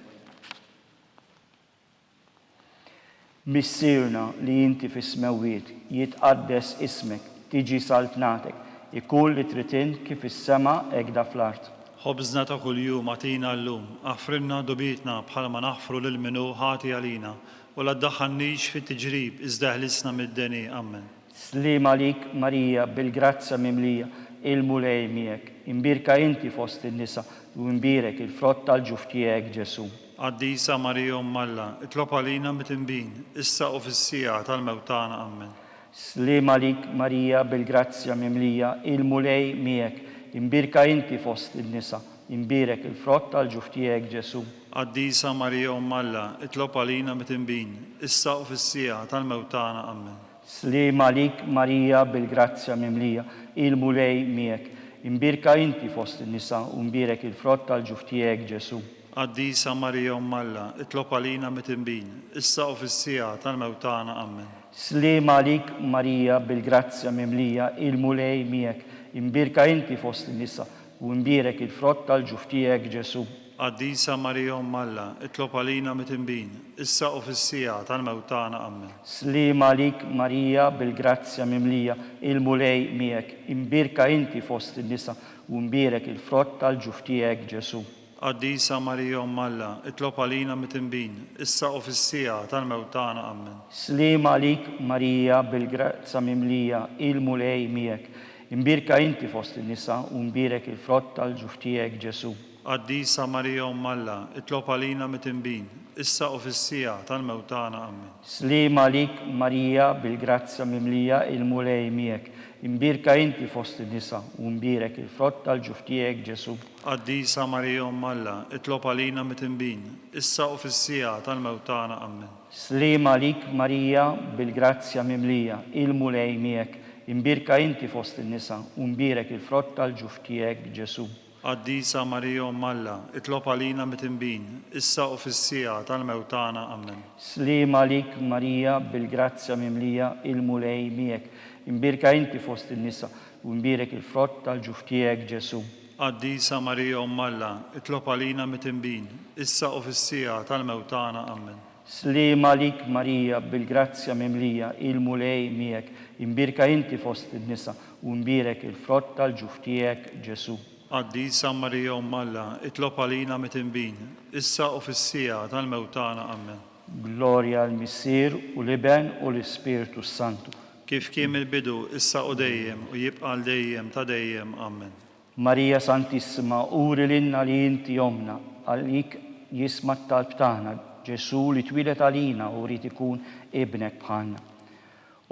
Missierna li inti fis-smewiet jitqaddes ismek, tiġi saltnatek, ikun li tritin kif is-sema hekk da fl-art. Ħobżna ta' kuljum għatina llum, aħfrinna dubietna bħalma naħfru lil minnu ħati għalina, u la ddaħħalniex fit-tiġrib iżda ħlisna mid-deni. Amen. Slim għalik Marija bil-grazza mimlija, il-mulej miegħek, imbirka inti fost in-nisa u imbirek il-frott tal-ġuf tiegħek Ġesu. Qaddisa Marija Alla, itlob għalina mit-inbin, issa u fis-sija tal-mewt tagħna. Amen. Slim għalik Marija bil-grazzja mimlija, il-mulej miegħek, imbirka inti fost in-nisa, imbirek il-frott tal-ġuf tiegħek Ġesu. Qaddisa Marija Alla, itlob għalina mit-inbin, issa u fis-sija tal-mewt tagħna. Amen. Slim għalik Marija bil-grazzja mimlija, il-mulej miegħek, imbirka inti fost in-nisa, imbirek il-frott tal-ġuf tiegħek Ġesu. Qaddisa Marija Alla, itlob għalina mit-inbin, issa u fis-sija tal-mewt tagħna. Amen. Slim għalik Marija bil-grazzja mimlija, il-mulej miegħek, imbirka inti fost in-nisa u imbirek il-frott tal-ġuf tiegħek Ġesu. Qaddisa Marija Alla, itlob għalina mit-inbin, issa u fis-sija tal-mewt tagħna. Amen. Slim għalik Marija bil-grazzja mimlija, il-mulej miegħek, imbirka inti fost in-nisa u imbirek il-frott tal-ġuf tiegħek Ġesu. Qaddisa Marija Alla, itlob għalina mit-inbin, issa u fis-sija tal-mewt tagħna. Amen. Slim għalik Marija bil-grazzja mimlija, il-mulej miegħek, imbirka inti fost in-nisa u imbirek il-frott tal-ġuf tiegħek Ġesu. Qaddisa Marija Alla, itlob għalina mit-inbin, issa u fis-sija tal-mewt tagħna. Amen. Slim għalik Marija bil-grazzja mimlija, il-mulej miegħek, imbirka inti fost in-nisa u imbirek il-frott tal-ġuf tiegħek Ġesu. Qaddisa Marija Alla, itlob għalina mit-inbin, issa u fis-sija tal-mewt tagħna. Amen. Slim għalik Marija bil-grazzja mimlija, il-mulej miegħek, imbirka inti fost in-nisa u imbirek il-frott tal-ġuf tiegħek Ġesu. Qaddisa Marija Alla, itlob għalina mit-inbin, issa u fis-sija tal-mewt tagħna. Amen. Slim għalik Marija bil-grazzja mimlija, il-mulej miegħek, imbirka inti fost in-nisa u imbirek il-frott tal-ġuf tiegħek Ġesu. Qaddisa Marija Alla, itlob għalina mit-inbin, issa u fis-sija tal-mewt tagħna. Amen. Slim għalik Marija bil-grazzja mimlija, il-mulej miegħek, imbirka inti fost in-nisa u imbirek il-frott tal-ġuf tiegħek Ġesu. Qaddisa Marija Alla, itlob għalina mit-inbin, issa u fis-sija tal-mewt tagħna. Amen. Glorja l-Missier u l-Iben u l-Ispiritu Santu. Kif kien il-bidu, issa u dejjem u jibqa' dejjem ta' dejjem. Amen. Marija Santissima, uri lilna li inti omna, għalik jisma' t-talb tagħna, Ġesu li twilet għalina u rrid ikun ibnek bħalna.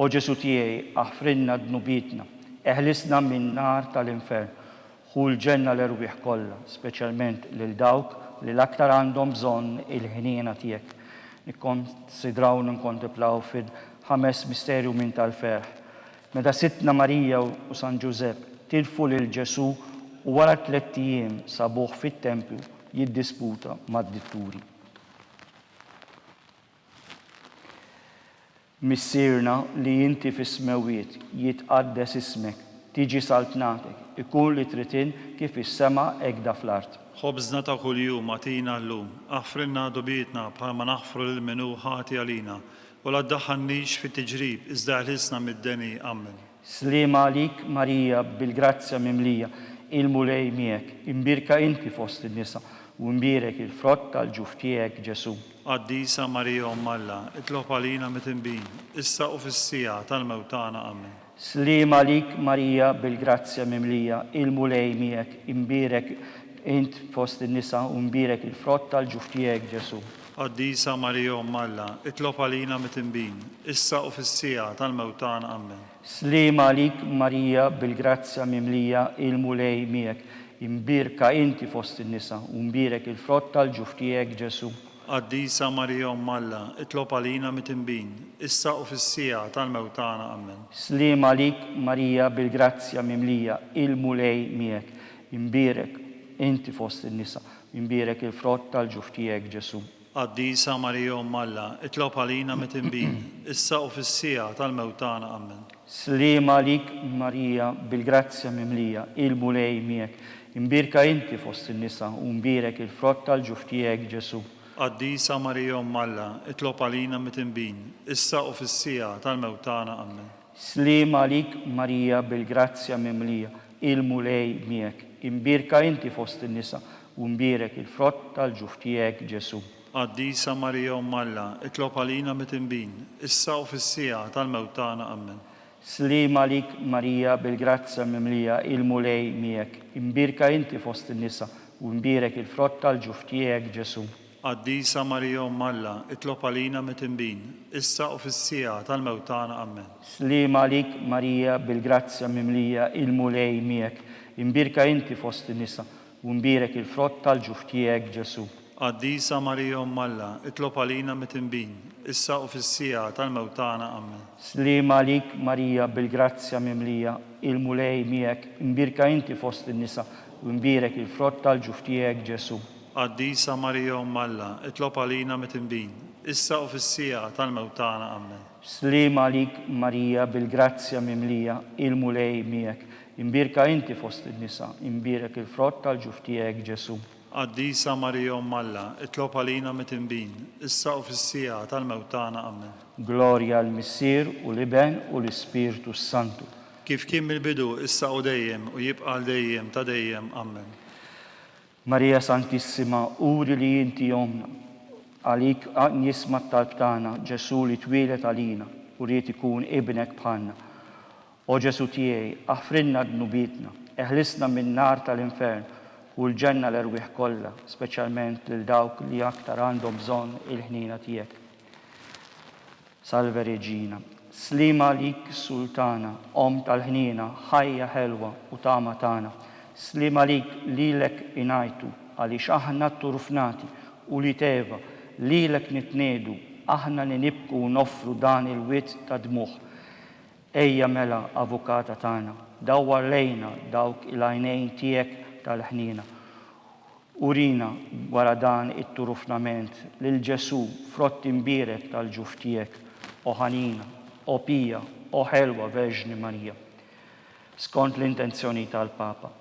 O Ġesu tiegħi, aħfrinna dnubietna, eħlisna min-nar tal-infern, ħu l-ġenna l-erwieħ kollha, speċjalment lil dawk li l-aktar għandhom bżonn il-ħniena tiegħek. Nikkonsidraw ninkontemplaw fil-5 misterju minn tal-ferħ. Meta Sittna Marija u San Ġusepp tilfu lil Ġesu u wara 3 ijiem sabuh fit-Tempju jiddisputa mad-ditturi. Missierna li inti fis-smewiet jitqaddes ismek, tiġi saltnatek, ikun li tritin kif is-sema hekk da fl-art. Ħobżna ta' kuljum għatina llum, aħfrinna dubietna bħalma naħfru lil minnu ħati għalina, u la ddaħħalniex fit-tiġrib iżda ħlisna mid-deni. Amen. Slim għalik Marija bil-grazzja mimlija, il-mulej miegħek, imbirka inti fost in-nisa u imbirek il-frott tal-ġuf tiegħek Ġesu. Qaddisa Marija Alla, itlob għalina mit-inbin, issa u fis-sija tal-mewt tagħna. Amen. Slim għalik Marija bil-grazzja mimlija, il-mulej miegħek, imbirek int fost in-nisa u imbirek il-frott tal-ġuf tiegħek Ġesu. Qaddisa Marija Alla, itlob għalina mit-inbin, issa u fis-sija tal-mewt tagħna. Amen. Slim għalik Marija bil-grazzja mimlija, il-mulej miegħek, imbirka inti fost in-nisa u imbirek il-frott tal-ġuf tiegħek Ġesu. Qaddisa Marija Umm Alla, itlob għalina mit-tinbin, issa u fis-sija tal-mewtana. Amen. Slima lik Marija bil-grazzja mimlija, il-mulej miegħek, imbirek inti fost in-nisa, imbirek il-frott tal-ġuf tiegħek Ġesu. Qaddisa Marija Umm Alla, itlob għalina mit-tinbin, issa u fis-sija tal-mewtana. Amen. Slima lik Marija bil-grazzja mimlija, il-mulej miegħek, imbirka inti fost in-nisa, u imbirek il-frott tal-ġuf tiegħek Ġesu. Qaddisa Marija Umm Alla, itlob għalina mit-tinbin, issa u fis-sija tal-mewtana. Amen. Slima lik Marija bil-grazzja mimlija, il-mulej miegħek, imbirka inti fost in-nisa, u imbirek il-frott tal-ġuf tiegħek Ġesu. Qaddisa Marija Umm Alla, itlob għalina mit-tinbin, issa u fis-sija tal-mewtana. Amen. Slima lik Marija bil-grazzja mimlija, il-mulej miegħek, imbirka inti fost in-nisa, u imbirek il-frott tal-ġuf tiegħek Ġesu. Qaddisa Marija Umm Alla, itlob għalina mit-tinbin, issa u fis-sija tal-mewtana. Amen. Slima lik Marija bil-grazzja mimlija, il-mulej miegħek, imbirka inti fost in-nisa, u imbirek il-frott tal-ġuf tiegħek Ġesu. Qaddisa Marija Umm Alla, itlob għalina mit-tinbin, issa u fis-sija tal-mewtana. Amen. Slima lik Marija bil-grazzja mimlija, il-mulej miegħek, imbirka inti fost in-nisa, u imbirek il-frott tal-ġuf tiegħek Ġesu. Qaddisa Marija Umm Alla, itlob għalina mit-tinbin, issa u fis-sija tal-mewtana. Amen. Slima lik Marija bil-grazzja mimlija, il-mulej miegħek, imbirka inti fost in-nisa, imbirek il-frott tal-ġuf tiegħek Ġesu. Qaddisa Marija Umm Alla, itlob għalina mit-tinbin, issa u fis-sija tal-mewtana. Amen. Glorja l-Missier u l-Iben u l-Ispirtu Santu. Kif kien mill-bidu, issa u dejjem, u jibqa' dejjem ta' dejjem. Amen. Marija Santissima, uri li inti jomna, għalik nisma t-talb tagħna, Ġesu li twilet għalina, u rrid ikun ibnek bħalna. O Ġesu tiegħi, aħfrinna d-nubitna, eħlisna minn nar tal-infern, u l-ġenna l-erwieħ kollha, speċjalment lil dawk li aktar għandhom bżonn il-ħnina tiegħek. Salve Reġina, slima lik Sultana, om tal-ħnina, ħajja ħelwa u tama tagħna. Slima lik lilek inajtu, għaliex aħna turfnati u li teva, lilek nitnedu, aħna li nibku noffru dan il-wit ta' dmuħ. Ejja mela avukata tagħna, dawwar lejna dawk il-għajnejn tiegħek tal-ħnina. Urina wara dan it-turufnament lil Ġesu frott imbirek tal-ġuf tiegħek, o ħanina, o pija, o ħelwa Verġni Marija. Skont l-intenzjoni tal-Papa,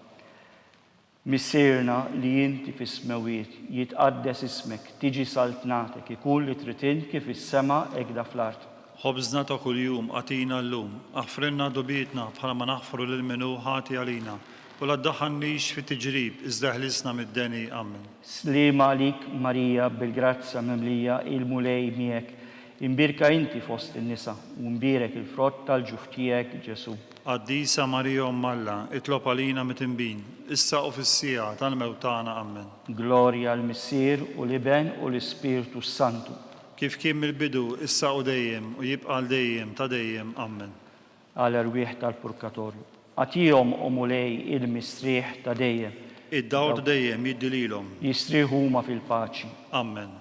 missirna li inti fis-smewiet jitqaddes ismek, tiġi saltnatek, ikun li trid kif is-sema hekk fl-art. Ħobżna ta' kuljum għatina llum, aħfrinna dubietna bħala ma naħfru lil minu ħati għalina, u la ddaħħalniex fit-tiġrib, iżda ħlisna mid-deni. Amen. Slima lik Marija bil-grazzja mimlija, il-mulej miegħek, imbirka inti fost in-nisa, u imbirek il-frott tal-ġuf tiegħek Ġesu. Qaddisa Marija Umm Alla, itlob għalina mit-tinbin, issa u fis-sija tal-mewtana. Amen. Glorja l-Missier u l-Iben u l-Ispirtu Santu. Kif kien mill-bidu, issa u dejjem, u jibqa' dejjem ta' dejjem. Amen. Għal erwieħ tal-Purgatorju. Għatihom u mulej il-mistrieħ ta' dejjem. Id-dawr ta' dejjem jiddililhom. Jistrieħu huma fil-paċi. Amen.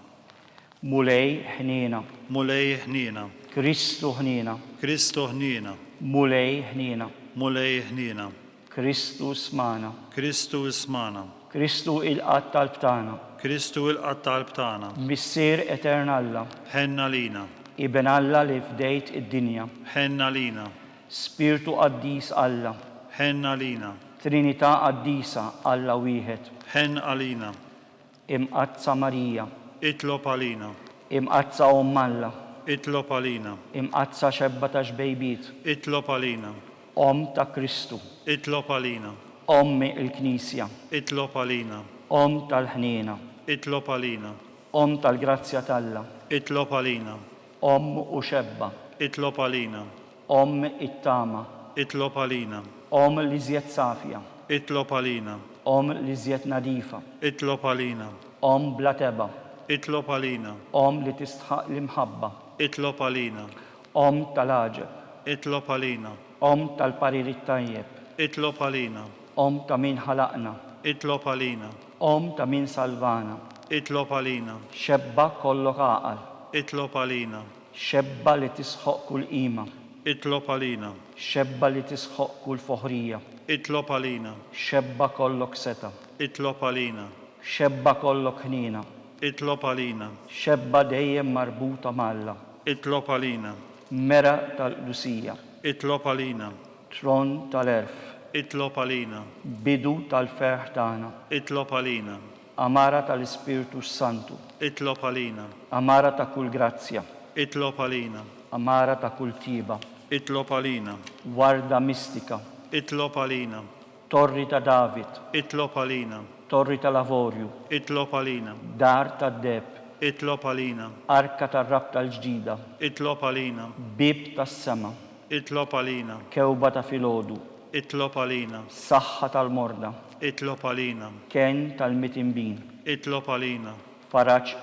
Mulej ħnina. Mulej ħnina. Kristu ħnina. Kristu ħnina. Mulej ħnina. Mulej ħnina. Kristu smana. Kristu ismana. Kristu il-qatt tal-btana. Kristu il-qatt tal-btana. Missier eternalla. Ħenna lina. Iben Alla li fdejt id-dinja. Ħenna lina. Spiritu qaddis Alla. Ħenna lina. Trinità qaddisa Alla wieħed. Ħen għalina. Imqazza Marija. Itlob għalina. Imqazza Umm Alla. Itlob għalina. Imqazza xebba ta' xbejbiet. Itlob għalina. Om ta' Kristu. Itlob għalina. Ommi il-Knisja. Itlob għalina. Om tal-ħnina. Itlob għalina. Om tal-grazzja talla. Itlob għalina. Om u xebba. Itlob għalina. Om it-tama. Itlob għalina. Om li zjed safja. Itlob għalina. Om li zjed nadifa. Itlob għalina. Om bla teba. Itlob għalina. Om li tistħaq l-imħabba. Itlob għalina. Om tal-aġeb. Itlob għalina. Om tal-paririt tajjeb. Itlob għalina. Om ta' min ħalaqna. Itlob għalina. Om ta' min salvana. Itlob għalina. xebba kollok għaqal, Itlob għalina. xebba li tisħoq kull qima, Itlob għalina. xebba li tisħoq kull foħrija, Itlob għalina. xebba kollok seta, Itlob għalina. xebba kollok ħnina, Itlob għalina. xebba dejjem marbuta malla, Itlob għalina. mera tal-qdusija, Itlob għalina. tron tal-erf, Itlob għalina. bidu tal-ferħ tagħna, Itlob għalina. amara tal-Ispiritu Santu, Itlob għalina. amara ta' kull grazzja, Itlob għalina. amara ta' kull tiba, Itlob għalina. warda mistika, Itlob għalina. torri ta' David, Itlob għalina. torri ta' lavorju, Itlob għalina. dar ta' deb, Itlob għalina. arka ta' rab tal-ġdida, Itlob għalina. bib tas sema, Itlob għalina. kewba ta' filodu, Itlob għalina. saħħa tal-morda, Itlob għalina. ken tal-mitimbin, Itlob għalina. faraċ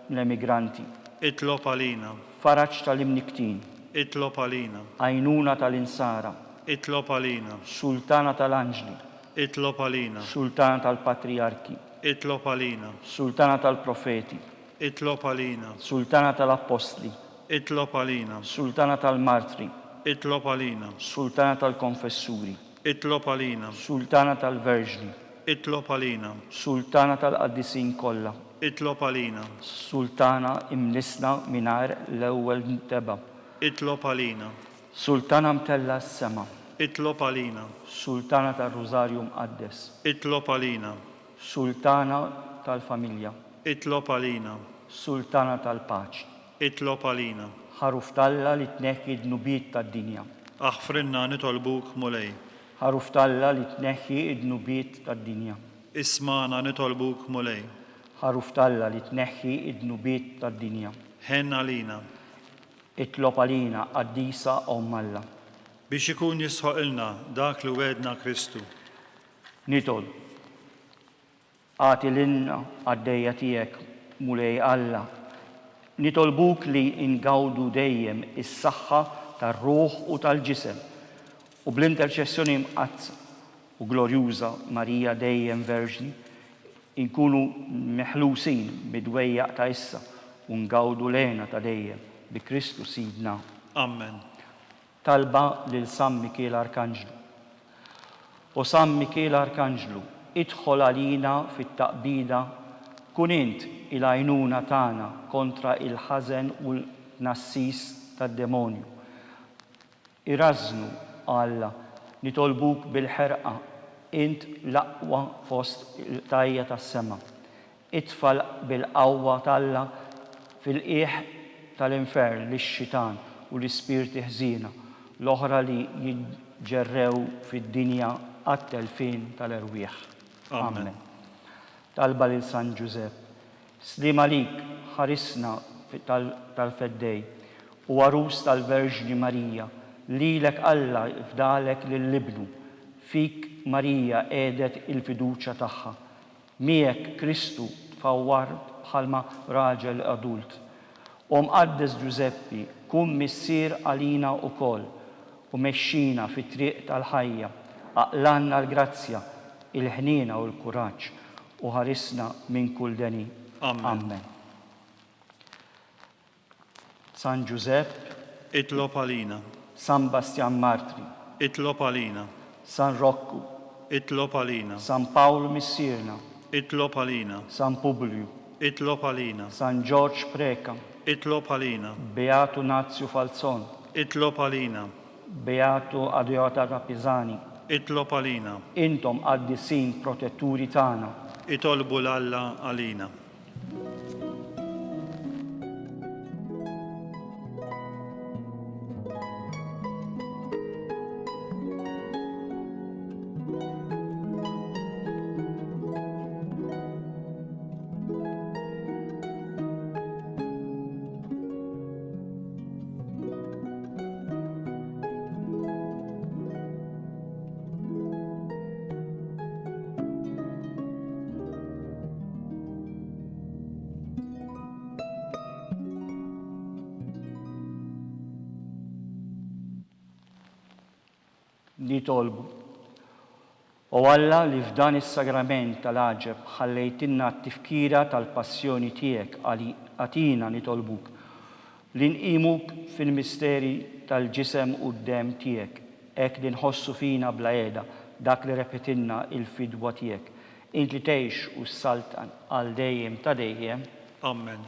tal-emigranti, Itlob għalina. faraċ tal-imniktin, Itlob għalina. għajnuna tal-insara, Itlob għalina. sultana tal-anġli, Itlob għalina. sultana tal-patriarki, Itlob għalina. sultana tal-profeti, Itlob għalina. sultana tal-apostli, Itlob għalina. sultana tal-martri, Itlob għalina. sultana tal-konfessuri, Itlob għalina. sultana tal-verġni, Itlob għalina. sultana tal-qaddisin kollha, Itlob għalina. sultana imnisna minar l-ewwel nteba, Itlob għalina. sultana mtella s-sema, Itlob għalina. sultana tal-Rożarju mqaddes, Itlob għalina. sultana tal-familja, Itlob għalina. sultana tal-paċi, Itlob għalina. ħaruf talla li tneħħi d-nubiet tad-dinja, Aħfrinna nitolbuk mulej. ħaruf talla li tneħħi d-nubiet tad-dinja, Ismana nitolbuk mulej. ħaruf talla li tneħħi d-nubiet tad-dinja, Ħen għalina. itlob għalina qaddisa Alla. Biex ikun jisħoqilna dak li wedna Kristu. Nitol, għati l-inna għaddejja tijek mulej Alla. Nitolbuk li ingawdu dejjem is-saħħa tar-ruħ u tal-ġisem u bl-interċessjoni mqazza u glorjuża Marija dejjem Verġni inkunu meħlusin mid-dwejjaq ta' issa u ngawdu lena ta' dejjem bi Kristu Sidna. Amen. Talba lil San Mikiel Arkanġlu. O San Mikiel Arkanġlu, idħol għalina fit-taqbida kun int il-għajnuna tagħna kontra il-ħażen u l-nassis tad-demonju. Irażnu Alla, nitolbuk bil-ħerqa, int l-aqwa fost il-tajja tas-sema. Itfal bil-qawwa talla fil-qiegħ tal-infern lix-xitan u l-ispirti ħżiena l-oħra li jiġġerrew fid-dinja għat-telfin tal-erwieħ. Amen. Talba lil San Giuseppe. Slim għalik ħarisna tal-feddej u għarus tal-Verġni Marija, lilek Alla fdalek lill-libnu, fik Marija edet il-fiduċa tagħha. Miegħek Kristu tfawwar bħalma raġel adult. U mqaddes Giuseppi, kun missier għalina wkoll u mexxina fit-triq tal-ħajja, aqlanna l-grazzja, il-ħnina u l-kuraġġ u ħarisna minn kull deni. Amen. San Giuseppe, Itlob għalina. San Bastian Martri, Itlob għalina. San Rocco, Itlob għalina. San Paolo Missirna, Itlob għalina. San Publio, Itlob għalina. San George Preka, Itlob għalina. Beato Nazio Falzon, Itlob għalina. Beato Adeota Pisani, Itlob għalina. intom qaddisin protetturi tagħna. Itolbu l-Alla għalina. Nitolbu. U Alla li f'dan is-sagrament tal-aġeb ħallejtinna t-tifkira tal-passjoni tiegħek għatina nitolbuk li nqimuk fil-misteri tal-ġisem quddiem tiegħek hekk li nħossu fina bla qiegħda dak li repetinna il-fidwa tiegħek. Int li tgħix u s-saltan għal dejjem ta' dejjem. Amen.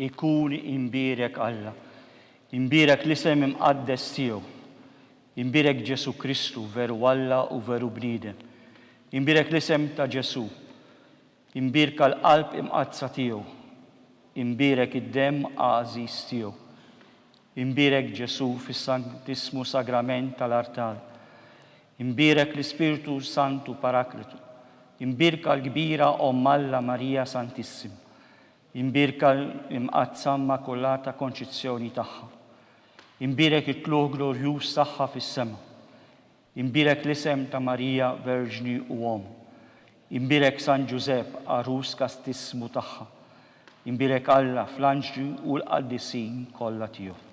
Ikun imbirek Alla, imbirek l-isem imqaddes tiegħu, imbirek Ġesu Kristu veru Alla u veru bniedem, imbirek l-isem ta' Ġesu, imbirka l-qalb imqazza tiegħu, imbirek id-dem għażiż tiegħu, imbirek Ġesu fis-Santismu Sagrament tal-Artal, imbirek l-Ispiritu Santu Parakletu, imbirka l-kbira Omm Alla Marija Santissima, imbirka l-imqazza Immakolata Konċizzjoni tagħha, imbirek it-tluħ glorjuż tagħha fis-sema, imbirek l-isem ta' Marija Verġni u Om, imbirek San Ġusepp Arus Kastismu tagħha, imbirek Alla fl-anġli u l-qaddisin kollha tiegħu.